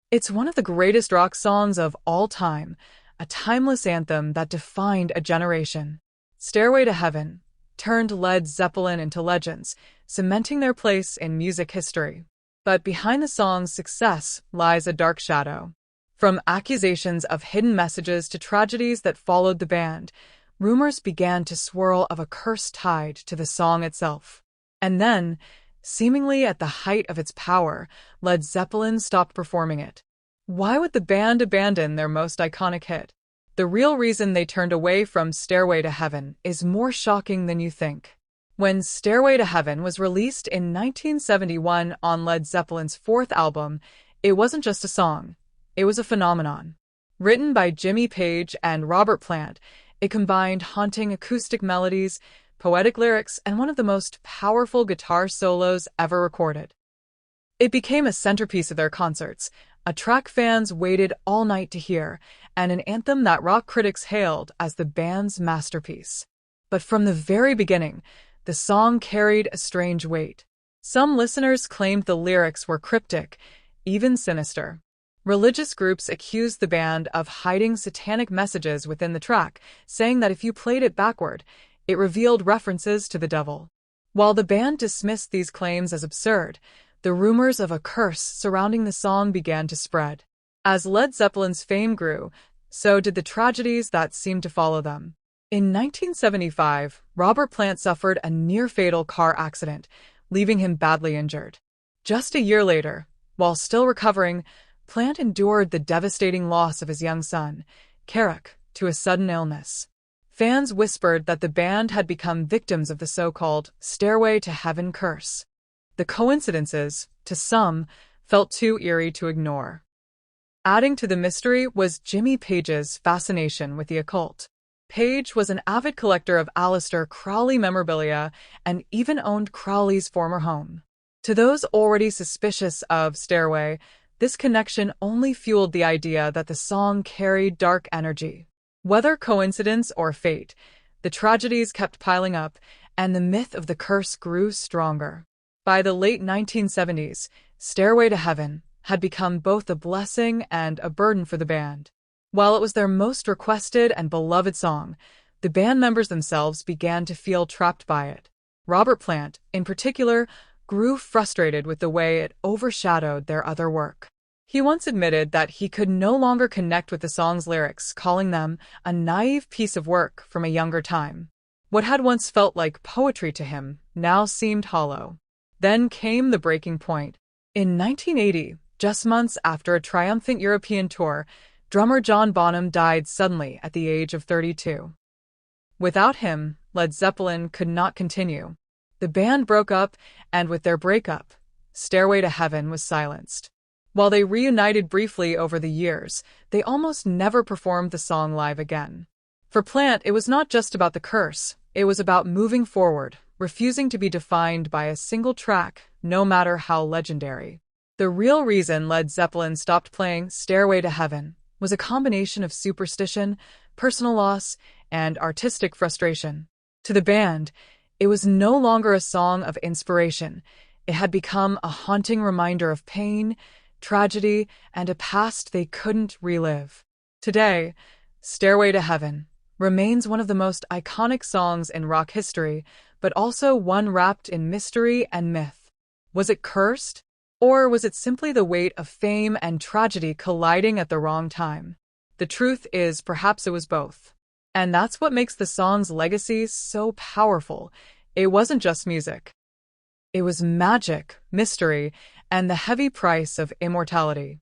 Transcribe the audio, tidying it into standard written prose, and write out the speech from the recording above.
It's one of the greatest rock songs of all time, a timeless anthem that defined a generation. Stairway to Heaven turned Led Zeppelin into legends, cementing their place in music history. But behind the song's success lies a dark shadow. From accusations of hidden messages to tragedies that followed the band, rumors began to swirl of a curse tied to the song itself. And then, seemingly at the height of its power, Led Zeppelin stopped performing it. Why would the band abandon their most iconic hit? The real reason they turned away from Stairway to Heaven is more shocking than you think. When Stairway to Heaven was released in 1971 on Led Zeppelin's fourth album, it wasn't just a song, it was a phenomenon. Written by Jimmy Page and Robert Plant, it combined haunting acoustic melodies, poetic lyrics, and one of the most powerful guitar solos ever recorded. It became a centerpiece of their concerts, a track fans waited all night to hear, and an anthem that rock critics hailed as the band's masterpiece. But from the very beginning, the song carried a strange weight. Some listeners claimed the lyrics were cryptic, even sinister. Religious groups accused the band of hiding satanic messages within the track, saying that if you played it backward, it revealed references to the devil. While the band dismissed these claims as absurd, the rumors of a curse surrounding the song began to spread. As Led Zeppelin's fame grew, so did the tragedies that seemed to follow them. In 1975, Robert Plant suffered a near-fatal car accident, leaving him badly injured. Just a year later, while still recovering, Plant endured the devastating loss of his young son, Carrick, to a sudden illness. Fans whispered that the band had become victims of the so-called Stairway to Heaven curse. The coincidences, to some, felt too eerie to ignore. Adding to the mystery was Jimmy Page's fascination with the occult. Page was an avid collector of Aleister Crowley memorabilia and even owned Crowley's former home. To those already suspicious of Stairway, this connection only fueled the idea that the song carried dark energy. Whether coincidence or fate, the tragedies kept piling up, and the myth of the curse grew stronger. By the late 1970s, Stairway to Heaven had become both a blessing and a burden for the band. While it was their most requested and beloved song, the band members themselves began to feel trapped by it. Robert Plant, in particular, grew frustrated with the way it overshadowed their other work. He once admitted that he could no longer connect with the song's lyrics, calling them a naive piece of work from a younger time. What had once felt like poetry to him now seemed hollow. Then came the breaking point. In 1980, just months after a triumphant European tour, drummer John Bonham died suddenly at the age of 32. Without him, Led Zeppelin could not continue. The band broke up, and with their breakup, Stairway to Heaven was silenced. While they reunited briefly over the years, they almost never performed the song live again. For Plant, it was not just about the curse, it was about moving forward, refusing to be defined by a single track, no matter how legendary. The real reason Led Zeppelin stopped playing Stairway to Heaven was a combination of superstition, personal loss, and artistic frustration. To the band, it was no longer a song of inspiration. It had become a haunting reminder of pain, tragedy, and a past they couldn't relive. Today, Stairway to Heaven remains one of the most iconic songs in rock history, but also one wrapped in mystery and myth. Was it cursed? Or was it simply the weight of fame and tragedy colliding at the wrong time? The truth is, perhaps it was both. And that's what makes the song's legacy so powerful. It wasn't just music. It was magic, mystery, and the heavy price of immortality.